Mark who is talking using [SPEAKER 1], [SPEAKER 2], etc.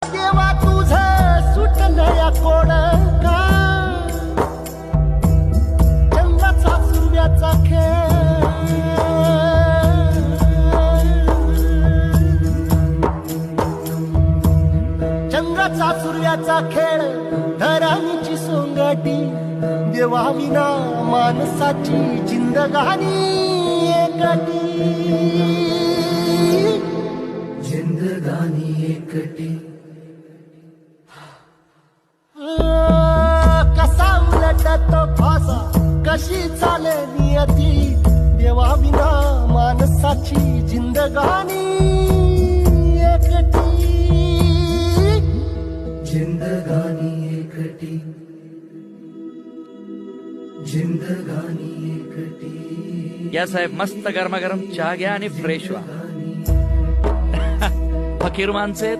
[SPEAKER 1] देवा तुझ सुटलं या कोडका चंद्राचा सूर्याचा खेळ चंद्राचा सूर्याचा खेळ धरणीची सोंगटी देवा विना माणसाची जिंदगानी एकटी
[SPEAKER 2] जिंदगानी एकटी
[SPEAKER 1] कसा उलटतो फासा कशी चाले नियती देवा विना माणसाची जिंदगानी एकटी
[SPEAKER 2] जिंदगानी एकटी जिंदगानी एकटी
[SPEAKER 3] या साहेब मस्त गरमागरम चहा घ्या आणि फ्रेश व्हा. फकीर माणसे